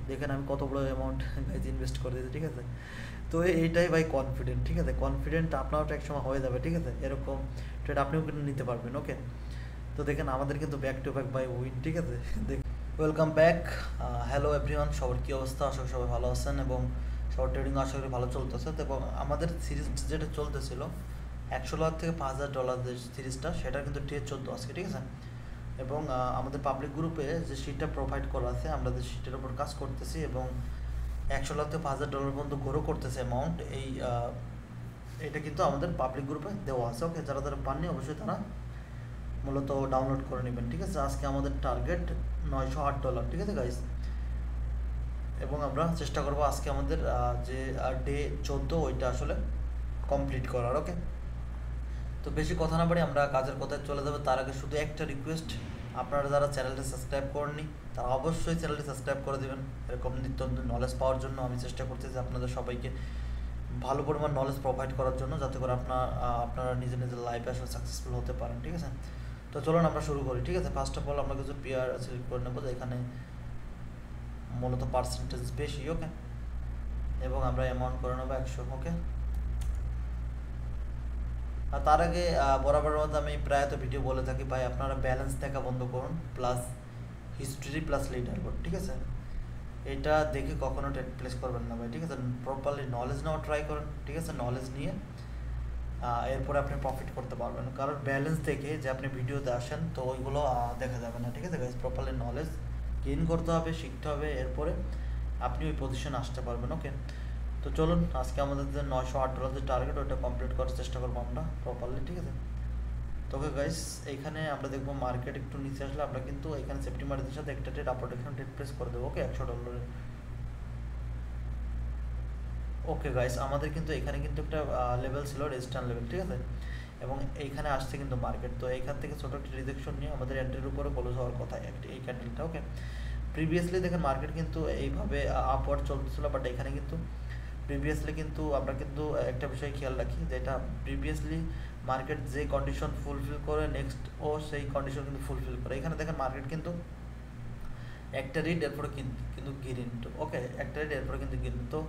দেখেন আমি কত বড় অ্যামাউন্ট গাইজ ইনভেস্ট করে দিয়েছি, ঠিক আছে। তো এইটাই ভাই কনফিডেন্ট, ঠিক আছে। কনফিডেন্ট আপনারও এক সময় হয়ে যাবে, ঠিক আছে। এরকম ট্রেড আপনিও কিন্তু নিতে পারবেন, ওকে। তো দেখেন আমাদের কিন্তু back to back by win, ঠিক আছে। Welcome back. হ্যালো এভরিওয়ান, সবার কী অবস্থা? আশা করি সবাই ভালো আছেন এবং সবার ট্রেডিং আশা করি ভালো চলতেছে। তো এবং আমাদের সিরিজ যেটা চলতেছিল $100 থেকে $5,000 যে সিরিজটা, সেটা কিন্তু ডে 14 আজকে, ঠিক আছে। এবং আমাদের পাবলিক গ্রুপে যে শিটটা প্রোভাইড করা আছে, আমরা যে শিটের উপর কাজ করতেছি এবং $100 থেকে $5,000 পর্যন্ত গ্রো করতেছে অ্যামাউন্ট। এটা কিন্তু আমাদের পাবলিক গ্রুপে দেওয়া আছে, ওকে। যারা যারা পাননি অবশ্যই তারা মূলত ডাউনলোড করে নেবেন, ঠিক আছে। আজকে আমাদের টার্গেট $908, ঠিক আছে গাইস। এবং আমরা চেষ্টা করবো আজকে আমাদের যে ডে 14 ওইটা আসলে কমপ্লিট করার, ওকে। তো বেশি কথা না বাড়ি আমরা কাজের কথায় চলে যাবে। তার আগে শুধু একটা রিকোয়েস্ট, আপনারা যারা চ্যানেলটি সাবস্ক্রাইব করেননি তারা অবশ্যই চ্যানেলটি সাবস্ক্রাইব করে দেবেন। এরকম নিত্য নতুন নলেজ পাওয়ার জন্য আমি চেষ্টা করতেছি আপনাদের সবাইকে ভালো পরিমাণ নলেজ প্রোভাইড করার জন্য, যাতে করে আপনারা নিজের নিজের লাইফে আসলে সাকসেসফুল হতে পারেন, ঠিক আছে। তো চলুন আমরা শুরু করি, ঠিক আছে। ফার্স্ট অফ অল আমরা কিছু পেয়ার সিলেক্ট করে নেবো, এখানে মূলত পার্সেন্টেজ বেশি, ওকে। এবং আমরা অ্যামাউন্ট করে নেবো 100, ওকে। আর তার আগে বরাবর মধ্যে আমি প্রায়ত ভিডিও বলে থাকি, ভাই আপনারা ব্যালেন্স দেখা বন্ধ করুন, plus history plus leader board, ঠিক আছে। এটা দেখে কখনো ট্রেড প্লেস করবেন না ভাই, ঠিক আছে। প্রপারলি নলেজ নেওয়া ট্রাই করেন, ঠিক আছে। নলেজ নিয়ে এরপরে আপনি প্রফিট করতে পারবেন। কারণ ব্যালেন্স দেখে যে আপনি ভিডিওতে আসেন তো ওইগুলো দেখা যাবে না, ঠিক আছে গাইজ। প্রপারলি নলেজ গেইন করতে হবে, শিখতে হবে, এরপরে আপনি ওই পজিশনে আসতে পারবেন, ওকে। তো চলুন আজকে আমাদের যে $908 যে টার্গেট ওটা কমপ্লিট করার চেষ্টা করবো আমরা প্রপারলি, ঠিক আছে। তো ওকে গাইস, এইখানে আমরা দেখবো মার্কেট একটু নিচে আসলে আমরা কিন্তু এখানে সেফটি মার্কেটের সাথে একটা ট্রেড আপার ট্রেড প্লেস করে দেবো, ওকে। $100। ওকে গাইস, আমাদের কিন্তু এখানে কিন্তু একটা লেভেল ছিল রেজিস্ট্যান্স লেভেল, ঠিক আছে। এবং এইখানে আসছে কিন্তু মার্কেট, তো এইখান থেকে ছোটো একটা রিজেকশন নিয়ে আমাদের এন্ট্রির উপরে ক্লোজ হওয়ার কথা এই ক্যান্ডেলটা, ওকে। প্রিভিয়াসলি দেখেন মার্কেট কিন্তু এইভাবে আপওয়ার্ড চলতেছিল, বাট এখানে কিন্তু প্রিভিয়াসলি কিন্তু আমরা কিন্তু একটা বিষয় খেয়াল রাখি, যেটা প্রিভিয়াসলি মার্কেট যে কন্ডিশন ফুলফিল করে নেক্সট ও সেই কন্ডিশন কিন্তু ফুলফিল করে। এখানে দেখেন মার্কেট কিন্তু একটা রিড এরপরে কিন্তু গ্রিন, ওকে। একটা রিড এরপরে কিন্তু গ্রিন। তো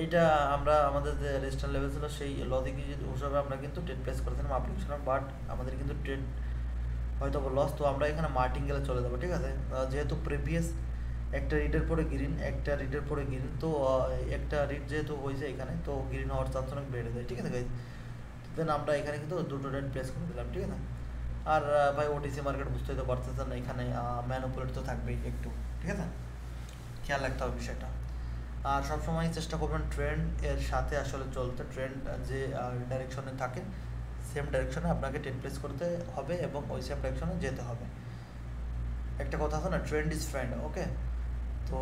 এইটা আমরা আমাদের যে রেজিস্ট্যান্স লেভেল ছিল সেই লজিক হিসাবে আমরা কিন্তু ট্রেড প্লেস করেছিলাম অ্যাপ্লিকেশন, বাট আমাদের কিন্তু ট্রেড হয়তো লস। তো আমরা এখানে মার্টিঙ্গেলে চলে যাবো, ঠিক আছে। যেহেতু প্রিভিয়াস একটা রিডের পরে গ্রিন, একটা রিডের পরে গ্রিন, তো একটা রিড যেহেতু হয়েছে এখানে, তো গ্রিন হওয়ার চান্স অনেক বেড়ে যায়, ঠিক আছে গাইজ। দেন আমরা এখানে কিন্তু দুটো রেড প্লেস করে দিলাম, ঠিক আছে। আর ভাই ওটিসি মার্কেট বুঝতেই তো পারতেছেন, এখানে ম্যানুপুলেট তো থাকবেই একটু, ঠিক আছে। খেয়াল রাখতে হবে বিষয়টা। আর সবসময় চেষ্টা করবেন ট্রেন্ড এর সাথে আসলে চলতে। ট্রেন্ড যে ডাইরেকশনে থাকে সেম ডাইরেকশনে আপনাকে ট্রেড প্লেস করতে হবে এবং ওই সেম ডাইরেকশনে যেতে হবে। একটা কথা আছে না, ট্রেন্ড ইজ ফ্রেন্ড, ওকে। তো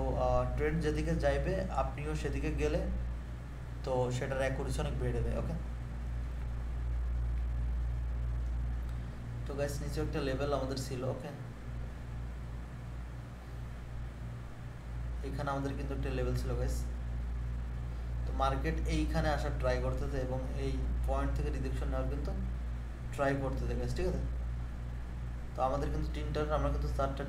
ট্রেন্ড যেদিকে যাইবে আপনিও সেদিকে গেলে তো সেটার অ্যাকুরেসি অনেক বেড়ে দেয়, ওকে। তো গাইস নিচে একটা লেভেল আমাদের ছিল, ওকে। এখানে আমাদের কিন্তু একটা লেভেল ছিল গাইস। তো মার্কেট এইখানে আসার ট্রাই করতেছে এবং এই পয়েন্ট থেকে রিজেকশন নেওয়ার কিন্তু ট্রাই করতেছে গাইস, ঠিক আছে। তো আমাদের কিন্তু তিনটা, আমরা কিন্তু চারটা,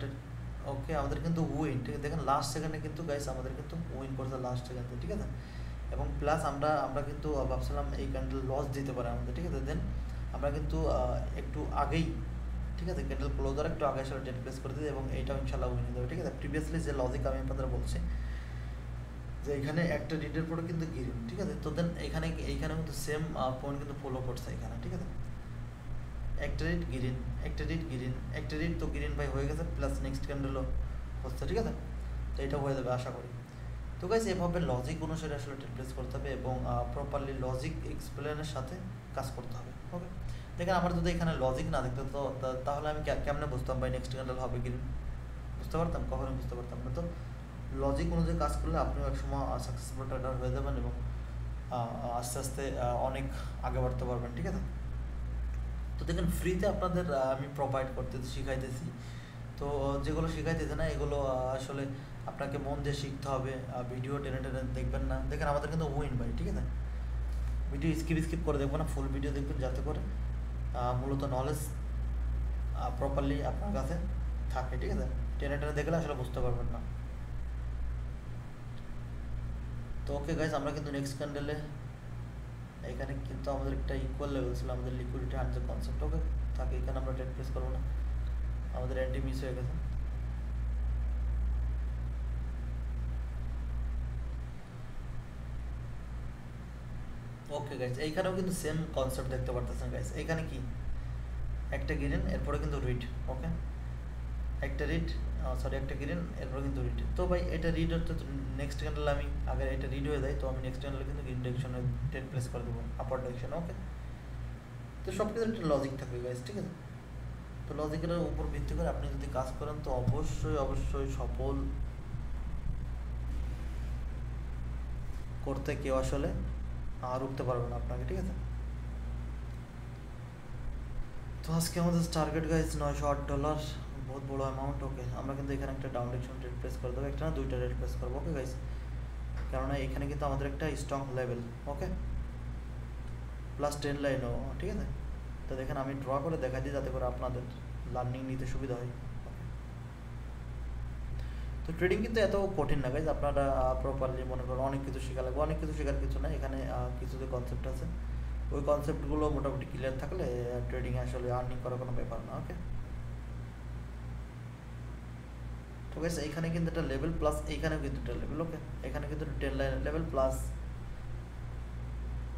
ওকে। আমাদের কিন্তু উইন, ঠিক আছে। দেখেন লাস্ট সেকেন্ডে কিন্তু গাইস আমাদের কিন্তু উইন করছে লাস্ট সেকেন্ডে, ঠিক আছে। এবং প্লাস আমরা কিন্তু ভাবছিলাম এই ক্যান্ডেল লস দিতে পারে আমাদের, ঠিক আছে। দেন আমরা কিন্তু একটু আগেই, ঠিক আছে, ক্যান্ডেল ক্লোজার একটু আগে আসলে ট্রেড প্লেস করে দিই এবং এইটাও ইনশাল্লাহ উইন দেবে, ঠিক আছে। প্রিভিয়াসলি যে লজিক আমি আপনাদের বলছি যে এখানে একটা রিডের পরে কিন্তু গ্রিন, ঠিক আছে। তো দেন এইখানে কিন্তু সেম পয়েন্ট কিন্তু ফলো করছে এখানে, ঠিক আছে। একটা রিড গ্রিন, একটা রিড গ্রিন, একটা রিড, তো গ্রিন ভাই হয়ে গেছে, প্লাস নেক্সট ক্যান্ডেলও হচ্ছে, ঠিক আছে। তো এটাও হয়ে যাবে আশা করি। তো গাইস এভাবে লজিক অনুসারে আসলে ট্রেড প্লেস করতে হবে এবং প্রপারলি লজিক এক্সপ্লেনের সাথে কাজ করতে হবে, ওকে। দেখেন আমার যদি এখানে লজিক না দেখতো তো তাহলে আমি কেমনে বুঝতাম ভাই নেক্সট ক্যান্ডেল হবে গ্রিন? বুঝতে পারতাম? কখনোই বুঝতে পারতাম না। তো লজিক অনুযায়ী কাজ করলে আপনিও একসময় সাকসেসফুল ট্রেডার হয়ে যাবেন এবং আস্তে আস্তে অনেক আগে বাড়তে পারবেন, ঠিক আছে। তো দেখেন ফ্রিতে আপনাদের আমি প্রোভাইড করতেছি, শিখাইতেছি। তো যেগুলো শিখাইতেছে না এগুলো আসলে আপনাকে মন দিয়ে শিখতে হবে, ভিডিও টেনে টেনে দেখবেন না। দেখেন আমাদের কিন্তু উইন ভাই, ঠিক আছে। ভিডিও স্কিপ করে দেখবেন না, ফুল ভিডিও দেখবেন, যাতে করে মূলত নলেজ প্রপারলি আপনার কাছে থাকে, ঠিক আছে। টেনে টেনে দেখলে আসলে বুঝতে পারবেন না। তো ওকে গাইস, আমরা কিন্তু নেক্সট ক্যান্ডেলে এখানে কিন্তু আমাদের একটা ইকুয়াল লেভেল ছিল আমাদের লিকুইডিটি অ্যান্ড দ্য কনসেপ্ট। ওকে, তাকে এখানে আমরা ট্রেড প্লেস করবো না, আমাদের এন্ট্রি মিস হয়ে গেছে। ওকে গাইস, এইখানেও কিন্তু সেম কনসেপ্ট দেখতে পারতেছেন গাইস। এখানে কি একটা গ্রিন এরপরে কিন্তু রিড। ওকে, একটা রিড, সরি একটা গ্রিন এরপরে কিন্তু রিড। তো ভাই এটা রিড হচ্ছে, নেক্সট ক্যান্ডেল আমি আগে এটা রিড হয়ে যায় তো আমি নেক্সট ক্যান্ডেলে কিন্তু গ্রিন ডিরেকশনে ট্রেড প্লেস করে দেবো, আপার ডিরেকশন। ওকে, তো সব কিছু একটা লজিক থাকবে গাইস, ঠিক আছে? তো লজিকের উপর ভিত্তি করে আপনি যদি কাজ করেন তো অবশ্যই অবশ্যই সফল করতে কেউ আসলে রুখতে পারবে না আপনাকে, ঠিক আছে? তো আজকে আমাদের টার্গেট গাইস $908, বহুত বড় অ্যামাউন্ট। ওকে, আমরা কিন্তু এখানে একটা ডাউন ডিরেকশন রেট প্লেস করে দেবো, একটা না দুইটা রেট প্লেস করবো। ওকে গাইস, কেননা এখানে কিন্তু আমাদের একটা স্ট্রং লেভেল। ওকে, প্লাস 10 লাইনও, ঠিক আছে? তো দেখেন আমি ড্র করে দেখা দিই যাতে করে আপনাদের লার্নিং নিতে সুবিধা হয়। তো ট্রেডিং কিন্তু এত কঠিন না গাইজ, আপনারা প্রপারলি মনে করেন অনেক কিছু শেখা লাগবে, অনেক কিছু শেখার কিছু না, এখানে কিছু যে কনসেপ্ট আছে ওই কনসেপ্টগুলো মোটামুটি ক্লিয়ার থাকলে ট্রেডিংয়ে আসলে আর্নিং করার কোনো ব্যাপার না। ওকে, তো গাইজ এইখানে কিন্তু একটা লেভেল প্লাস এইখানেও কিন্তু একটা লেভেল। ওকে, এখানে কিন্তু 10 লাইন লেভেল প্লাস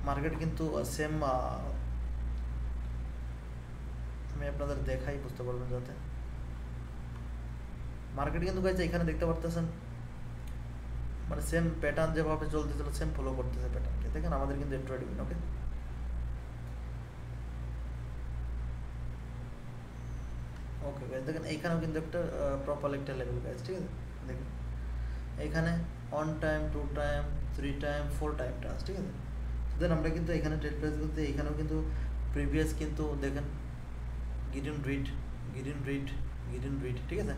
মার্কেট কিন্তু সেম, আমি আপনাদের দেখাই বুঝতে পারবেন যাতে মার্কেট কিন্তু গাইজ এখানে দেখতে পারতেছেন মানে সেম প্যাটার্ন যেভাবে চলতেছিল সেম ফলো করতেছে প্যাটার্নকে। দেখেন আমাদের কিন্তু ট্রেডিং। ওকে, ওকে গাইজ দেখেন এইখানেও কিন্তু একটা প্রপার একটা লেভেল গাইজ, ঠিক আছে? দেখেন এইখানে 1 time 2 time 3 time 4 time touch, ঠিক আছে? দেন আমরা কিন্তু এখানে ট্রেড প্লেস করতে এইখানেও কিন্তু প্রিভিয়াস কিন্তু দেখেন green read green read green read, ঠিক আছে?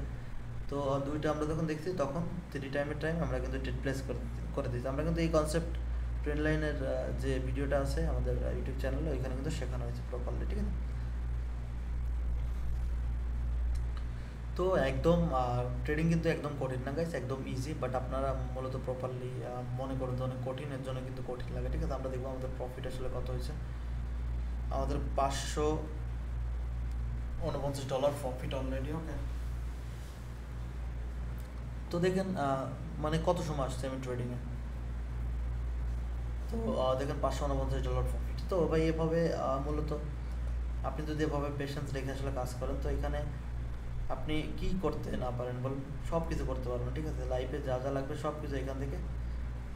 তো দুইটা আমরা যখন দেখছি তখন 3 টাইমের টাইম আমরা কিন্তু ট্রেড প্লেস করে দিয়েছি। আমরা কিন্তু এই কনসেপ্ট ট্রেন্ড লাইনের যে ভিডিওটা আছে আমাদের ইউটিউব চ্যানেলে ওইখানে কিন্তু শেখানো হয়েছে প্রপারলি, ঠিক আছে? তো একদম ট্রেডিং কিন্তু একদম কঠিন না গাইস, একদম ইজি। বাট আপনারা মূলত প্রপারলি মনে করেন তো অনেক কঠিনের জন্য কিন্তু কঠিন লাগে, ঠিক আছে? আমরা দেখবো আমাদের প্রফিট আসলে কত হয়েছে। আমাদের $549 প্রফিট অলরেডি। ওকে, তো দেখেন মানে কত সময় আসছে আমি ট্রেডিংয়ে, তো দেখেন $549 প্রফিট। তো ভাই এভাবে মূলত আপনি যদি এভাবে পেশেন্স রেখে আসলে কাজ করেন তো এখানে আপনি কি করতে না পারেন বলুন, সব কিছু করতে পারবেন, ঠিক আছে? লাইফে যা যা লাগবে সব কিছু এখান থেকে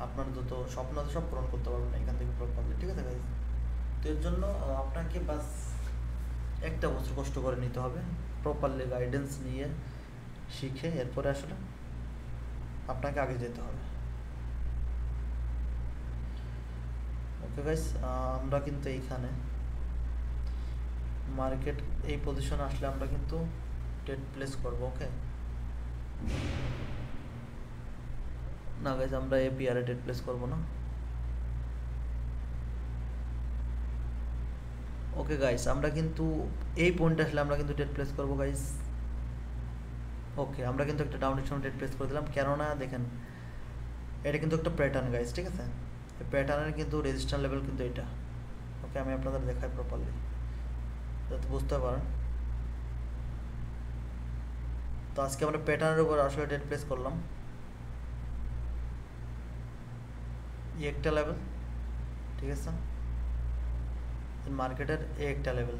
আপনার যত স্বপ্ন আছে সব পূরণ করতে পারবেন এখান থেকে প্রপারলি, ঠিক আছে গাইজ? তো এর জন্য আপনাকে বাস একটা বছর কষ্ট করে নিতে হবে, প্রপারলি গাইডেন্স নিয়ে শিখে এরপরে আসলে আপনাকে আগে যেতে হবে। ওকে গাইস, আমরা কিন্তু এইখানে মার্কেট এই পজিশনে আসলে আমরা কিন্তু ট্রেড প্লেস করব। ওকে না গাইস, আমরা এপিআর ট্রেড প্লেস করব না। ওকে গাইস, আমরা কিন্তু এই পয়েন্টে আসলে আমরা কিন্তু ট্রেড প্লেস করব গাইস। ওকে, আমরা কিন্তু একটা ডাউন ডিরেকশন ট্রেড প্লেস করে দিলাম, কেননা দেখেন এটা কিন্তু একটা প্যাটার্ন গাইস, ঠিক আছে? এই প্যাটার্নের কিন্তু রেজিস্ট্যান্স লেভেল কিন্তু এটা। ওকে, আমি আপনাদের দেখাই প্রপারলি যাতে বুঝতে পারেন। তো আজকে আমরা প্যাটার্নের উপর আসলে ট্রেড প্লেস করলাম, একটা লেভেল, ঠিক আছে? মার্কেটের একটা লেভেল,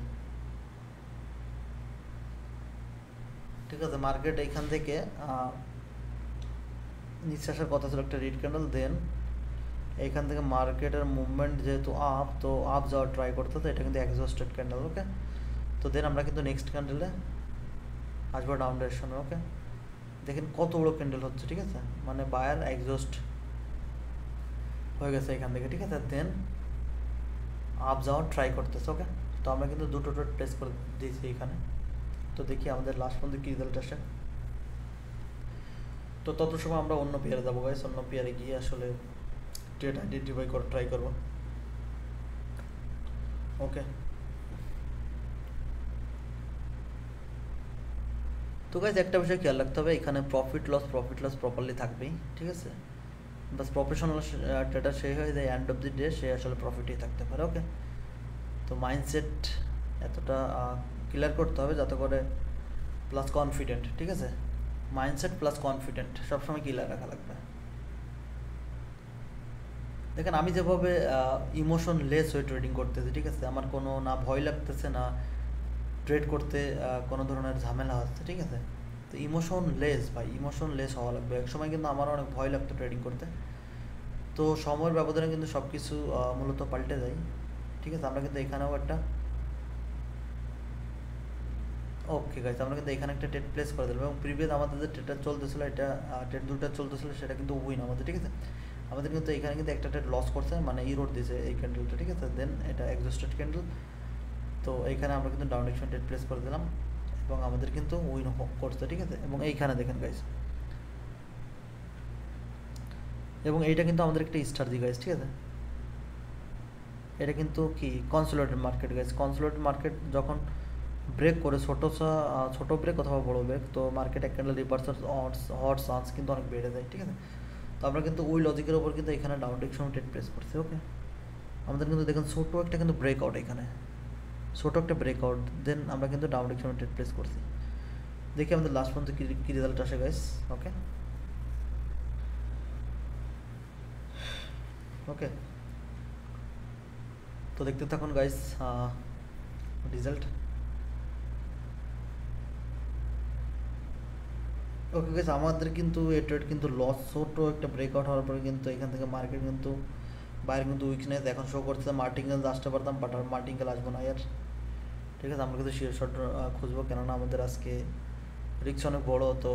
ঠিক আছে? মার্কেট এইখান থেকে নিচে আসার কথা ছিল একটা রেড ক্যান্ডেল, দেন এইখান থেকে মার্কেটের মুভমেন্ট যেহেতু আপ, তো আপ যাওয়ার ট্রাই করতে, তো এটা কিন্তু এক্সস্টেড ক্যান্ডেল। ওকে, তো দেন আমরা কিন্তু নেক্সট ক্যান্ডেলে আসবো ডাউন ডাইরেকশনে। ওকে, দেখেন কত বড় ক্যান্ডেল হচ্ছে, ঠিক আছে? মানে বায়ার এক্সস্ট হয়ে গেছে এখান থেকে, ঠিক আছে? দেন আপ যাওয়ার ট্রাই করতেছে। ওকে, তো আমরা কিন্তু দুটো ট্রেড প্লেস করে দিয়েছি এখানে। তো দেখি আমাদের লাস্ট পর্যন্ত কী রেজাল্ট আসে। তো তত সময় আমরা অন্য পেয়ারে যাবো গাইস, অন্য পেয়ারে গিয়ে আসলে ট্রেড আইডেন্টিফাই করে ট্রাই করবো। ওকে, তো গাইস একটা বিষয় খেয়াল রাখতে হবে, এখানে প্রফিট লস প্রপারলি থাকবেই, ঠিক আছে? বাস প্রফেশনাল ট্রেডার সেই হয় যে এন্ড অফ দি ডে সে আসলে প্রফিটেই থাকতে পারে। ওকে, তো মাইন্ডসেট এতটা ক্লিয়ার করতে হবে যাতে করে, প্লাস কনফিডেন্ট, ঠিক আছে, মাইন্ডসেট প্লাস কনফিডেন্ট সবসময় ক্লিয়ার রাখা লাগবে। দেখেন আমি যেভাবে ইমোশন লেস হয়ে ট্রেডিং করতেছি, ঠিক আছে, আমার কোনো না ভয় লাগতেছে না ট্রেড করতে কোনো ধরনের ঝামেলা হচ্ছে, ঠিক আছে। তো ইমোশন লেস ভাই, ইমোশন লেস হওয়া লাগবে। এক সময় কিন্তু আমার অনেক ভয় লাগতো ট্রেডিং করতে, তো সময়ের ব্যবধানে কিন্তু সব কিছু মূলত পাল্টে যায়, ঠিক আছে। আমরা কিন্তু এখানেও একটা, ওকে গাইস, আমরা কিন্তু এখানে একটা ট্রেড প্লেস করে দিলাম এবং প্রিভিয়াস আমাদের যে ট্রেডটা চলতেছিল, এটা ট্রেড দুটো চলতেছিল, সেটা কিন্তু উইন আমাদের, ঠিক আছে। আমাদের কিন্তু এখানে কিন্তু একটা ট্রেড লস করছে, মানে ইরোড দিয়েছে এই ক্যান্ডেলটা, ঠিক আছে। দেন এটা এক্সস্টেড ক্যান্ডেল, তো এইখানে আমরা কিন্তু ডাউন ডিরেকশন ট্রেড প্লেস করে দিলাম এবং আমাদের কিন্তু উইন করছে, ঠিক আছে। এবং এইখানে দেখেন গাইস, এবং এইটা কিন্তু আমাদের একটা স্ট্র্যাটেজি গাইস, ঠিক আছে। এটা কিন্তু কি consolidated market guys, consolidated market যখন ব্রেক করে ছোট ব্রেক অথবা বড় ব্রেক, তো মার্কেট এক ক্যান্ডেল রিভার্সাল হওয়ার চান্স কিন্তু অনেক বেড়ে যায়, ঠিক আছে। তো আমরা কিন্তু ওই লজিকের উপর কিন্তু এখানে ডাউন ডিরেকশন ট্রেড প্লেস করছি। ওকে, আমাদের কিন্তু দেখেন ছোটো একটা কিন্তু ব্রেকআউট, এখানে ছোটো একটা ব্রেকআউট, দেন আমরা কিন্তু ডাউন ডিরেকশন ট্রেড প্লেস করছি। দেখি আমাদের লাস্ট পর্যন্ত কী রেজাল্ট আসে গাইস। ওকে ওকে, তো দেখতে থাকুন গাইস রেজাল্ট। ওকে গাইস, আমাদের কিন্তু এই ট্রেড কিন্তু লস, ছোটো একটা ব্রেকআউট হওয়ার পরে কিন্তু এখান থেকে মার্কেট কিন্তু বাইরে কিন্তু উইকনেস এখন শো করছে। মার্টিঙ্গেল আসতে পারতাম, বাট আর মার্টিঙ্গেল আসবো না ইয়ার, ঠিক আছে। আমরা কিন্তু শিওর শট খুঁজবো, কেননা আমাদের আজকে রিস্ক অনেক বড়, তো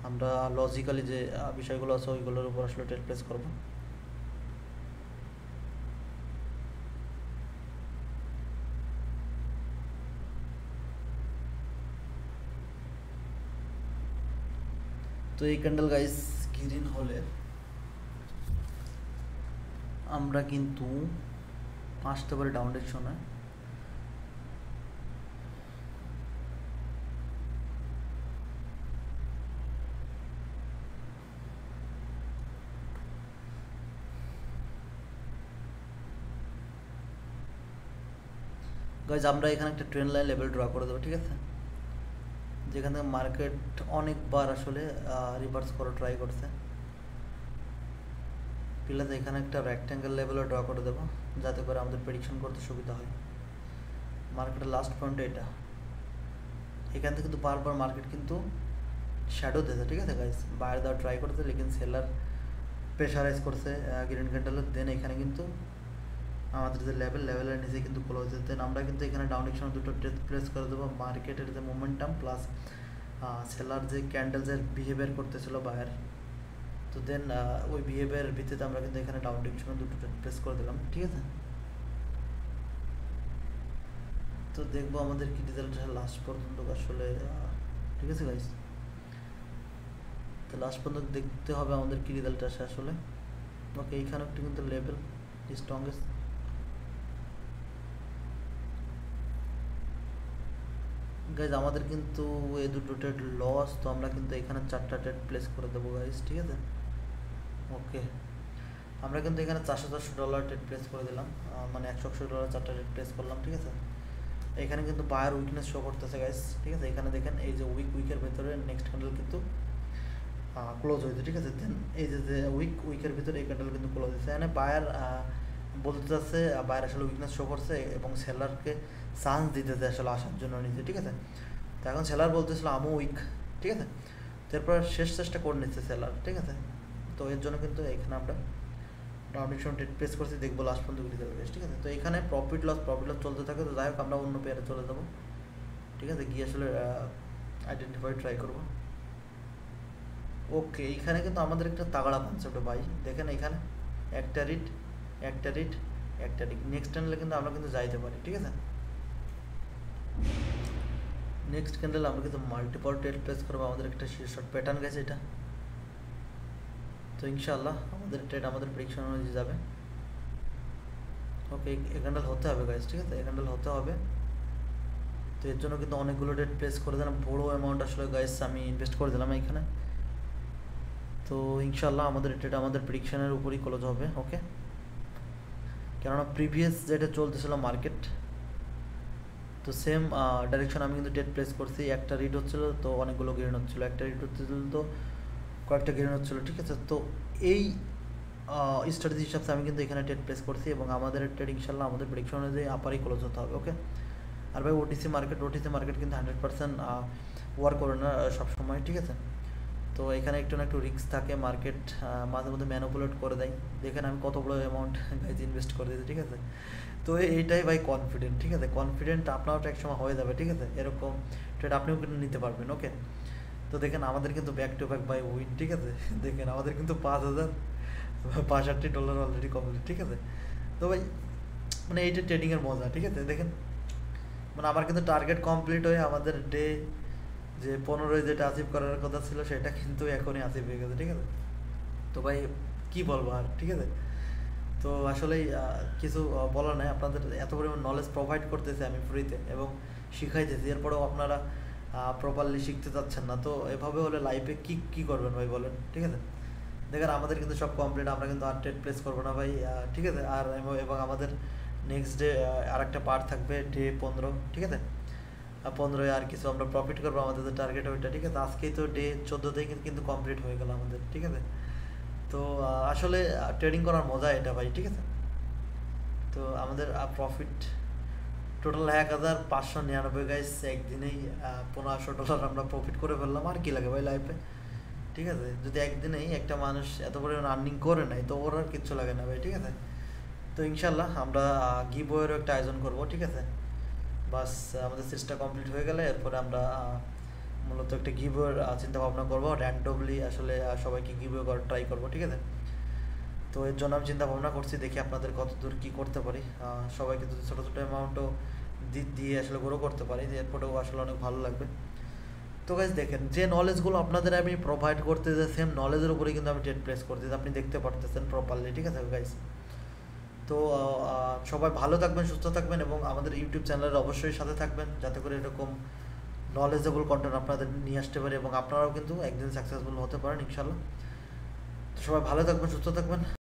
আমরা লজিক্যালি যে বিষয়গুলো আছে ওইগুলোর উপর আসলে ট্রেড প্লেস করবো। তো এই ক্যান্ডেল গাইস গ্রিন হলে আমরা কিন্তু আসতে পারি ডাউন ডিরেকশনে। গাইজ আমরা এখানে একটা ট্রেন লাইন লেভেল ড্র করে দেবো, ঠিক আছে, যেখান থেকে মার্কেট অনেকবার আসলে রিভার্স করে ট্রাই করছে। প্লাস এখানে একটা রেক্ট্যাঙ্গেল লেভেলও ড্র করে দেবো, যাতে করে আমাদের প্রেডিকশন করতে সুবিধা হয়। মার্কেটের লাস্ট পয়েন্ট এটা, এখান থেকে কিন্তু বারবার মার্কেট কিন্তু শ্যাডো দিয়েছে, ঠিক আছে গাইজ, বাইরে দেওয়া ট্রাই করতে, লেকিন সেলার প্রেশারাইজ করছে গ্রিন ক্যান্ডেলের। দেন এখানে কিন্তু আমাদের যে লেভেলের নিচে কিন্তু ক্লোজ হচ্ছে। দেন আমরা কিন্তু এখানে ডাউন ডিরেকশনে দুটো ট্রেড প্লেস করে দেবো, মার্কেটের যে মোমেন্টাম প্লাস সেলার যে ক্যান্ডেল যে বিহেভিয়ার করতেছিল বায়ার, তো দেন ওই বিহেভিয়ার ভিত্তিতে আমরা কিন্তু এখানে ডাউন ডিরেকশনে দুটো ট্রেড প্লেস করে দিলাম, ঠিক আছে। তো দেখবো আমাদের কি রেজাল্ট লাস্ট পর্যন্ত আসলে, ঠিক আছে গাইস, তো লাস্ট পর্যন্ত দেখতে হবে আমাদের কি রেজাল্ট আসে আসলে। ওকে, এইখানে একটু কিন্তু লেভেল স্ট্রংগেস্ট, গাইজ আমাদের কিন্তু এই দুটো ট্রেড লস, তো আমরা কিন্তু এখানে 4টা ট্রেড প্লেস করে দেবো গাইজ, ঠিক আছে। ওকে, আমরা কিন্তু এখানে $400 ট্রেড প্লেস করে দিলাম, মানে $180 4টা ট্রেড প্লেস করলাম, ঠিক আছে। এখানে কিন্তু বায়ার উইকনেস শো করতেছে গাইজ, ঠিক আছে। এখানে দেখেন এই যে উইকের ভেতরে নেক্সট ক্যান্ডেল কিন্তু ক্লোজ হয়েছে, ঠিক আছে। দেন এই যে উইকের ভিতরে এই ক্যান্ডেল কিন্তু ক্লোজ হয়েছে, এখানে বায়ার বলতে চাচ্ছে বায়ার আসলে উইকনেস শো করছে এবং সেলারকে চান্স দিতেছে আসলে আসার জন্য নিতে, ঠিক আছে। তো এখন সেলার বলতেছিল আমও উইক, ঠিক আছে। তো এরপর শেষ চেষ্টা করে নিচ্ছে সেলার, ঠিক আছে। তো এর জন্য কিন্তু এখানে আমরা ডাউন ডিরেকশন ট্রেড প্লেস করছি, দেখবো লাস্ট পর্যন্ত ঘুরে যাবে, ঠিক আছে। তো এখানে প্রফিট লস চলতে থাকে, তো যাই হোক আমরা অন্য পেয়ারে চলে যাবো, ঠিক আছে, গিয়ে আসলে আইডেন্টিফাই ট্রাই করবো। ওকে, এইখানে কিন্তু আমাদের একটা তাগড়া কনসেপ্ট ভাই, দেখেন এখানে একটা রিট নেক্সট ক্যান্ডেলে কিন্তু আমরা কিন্তু যাইতে পারি, ঠিক আছে। নেক্সট ক্যান্ডেল আমরা কিন্তু মাল্টিপল ট্রেড প্লেস করবো, আমাদের একটা শীর্ষ প্যাটার্ন গেছে এটা, তো ইনশাআল্লাহ আমাদের ট্রেড আমাদের প্রেডিকশন অনুযায়ী যাবে। ওকে, এই ক্যান্ডেল হতে হবে গাইজ, ঠিক আছে, এই ক্যান্ডেল হতে হবে। তো এর জন্য কিন্তু অনেকগুলো ট্রেড প্লেস করে দিলাম, বড়ো অ্যামাউন্ট আসলে গাইজ আমি ইনভেস্ট করে দিলাম এইখানে। তো তো ইনশাল্লাহ আমাদের এটা আমাদের প্রেডিকশনের উপরই ক্লোজ হবে। ওকে, কেননা প্রিভিয়াস যেটা চলতেছিল মার্কেট, তো সেম ডাইরেকশন আমি কিন্তু ডেট প্লেস করছি। একটা রিড হচ্ছিলো তো অনেকগুলো গেইন হচ্ছিলো, একটা রিড হচ্ছিল তো কয়েকটা গেইন হচ্ছিলো, ঠিক আছে। তো এই স্ট্র্যাটেজি হিসাবে আমি কিন্তু এখানে ট্রেড প্লেস করছি এবং আমাদের ট্রেড ইনশাল্লাহ আমাদের প্রেডিকশন অনুযায়ী আপারই ক্লোজ হতে হবে। ওকে, আর ভাই ওটিসি মার্কেট কিন্তু 100% ওয়ার্ক করে না সবসময়, ঠিক আছে। তো এখানে একটু না একটু রিস্ক থাকে, মার্কেট মাঝে মধ্যে ম্যানিপুলেট করে দেয়। দেখেন আমি কত বড় অ্যামাউন্ট গাইজ ইনভেস্ট করে দিয়েছি, ঠিক আছে। তো এইটাই ভাই কনফিডেন্ট, ঠিক আছে। কনফিডেন্ট আপনারও এক সময় হয়ে যাবে, ঠিক আছে। এরকম ট্রেড আপনিও কিন্তু নিতে পারবেন। ওকে, তো দেখেন আমাদের কিন্তু back to back by win, ঠিক আছে। দেখেন আমাদের কিন্তু $5,065 অলরেডি কমপ্লিট, ঠিক আছে। তো ভাই মানে এইটা ট্রেডিংয়ের মজা, ঠিক আছে। দেখেন মানে আমার কিন্তু টার্গেট কমপ্লিট হয়ে আমাদের ডে যে 15 যেটা অ্যাচিভ করার কথা ছিল সেটা কিন্তু এখনই অ্যাচিভ হয়ে গেছে, ঠিক আছে। তো ভাই কি বলবো আর, ঠিক আছে। তো আসলেই কিছু বলার নাই, আপনাদের এত পরিমাণ নলেজ প্রোভাইড করতেছে আমি ফ্রিতে এবং শিখাইতেছি, এরপরেও আপনারা প্রপারলি শিখতে চাচ্ছেন না। তো এভাবে হলে লাইফে কি করবেন ভাই বলেন, ঠিক আছে। দেখেন আমাদের কিন্তু সব কমপ্লিট, আমরা কিন্তু আর ট্রেড প্লেস করবো না ভাই, ঠিক আছে। আর এবং আমাদের নেক্সট ডে আর একটা পার্ট থাকবে ডে 15, ঠিক আছে। 15 আর কিছু আমরা প্রফিট করবো, আমাদের যে টার্গেট ওইটা, ঠিক আছে। আজকেই তো ডে 14 কিন্তু কমপ্লিট হয়ে গেল আমাদের, ঠিক আছে। তো আসলে ট্রেডিং করার মজা এটা ভাই, ঠিক আছে। তো আমাদের প্রফিট টোটাল 1,599 গাইস, একদিনেই $1,500 আমরা প্রফিট করে ফেললাম। আর কি লাগে ভাই লাইফে, ঠিক আছে। যদি একদিনেই একটা মানুষ এত পরিমাণ আর্নিং করে নেয় তো ওর আর কিচ্ছু লাগে না ভাই, ঠিক আছে। তো ইনশাল্লাহ আমরা গিভওয়েরও একটা আয়োজন করব, ঠিক আছে। বাস আমাদের সিরিজটা কমপ্লিট হয়ে গেলে এরপরে আমরা মূলত একটা গিভওয়ের চিন্তা ভাবনা করবো, র্যান্ডমলি আসলে সবাইকে গিভওয়ে করার ট্রাই করবো, ঠিক আছে। তো এর জন্য আমি চিন্তা ভাবনা করছি, দেখি আপনাদের কত দূর কী করতে পারি। সবাইকে যদি ছোটো ছোটো অ্যামাউন্টও দিয়ে আসলে গ্রো করতে পারি, এরপরেও আসলে অনেক ভালো লাগবে। তো গাইজ দেখেন যে নলেজগুলো আপনাদের আমি প্রোভাইড করতে যে সেম নলেজের উপরে কিন্তু আমি ট্রেড প্লেস করতেছি, আপনি দেখতে পারতেছেন প্রপারলি, ঠিক আছে গাইজ। তো সবাই ভালো থাকবেন, সুস্থ থাকবেন এবং আমাদের ইউটিউব চ্যানেলের অবশ্যই সাথে থাকবেন, যাতে করে এরকম নলেজেবল কন্টেন্ট আপনাদের নিয়ে আসতে পারি এবং আপনারাও কিন্তু একদিন সাকসেসফুল হতে পারেন ইনশাল্লাহ। তো সবাই ভালো থাকবেন, সুস্থ থাকবেন।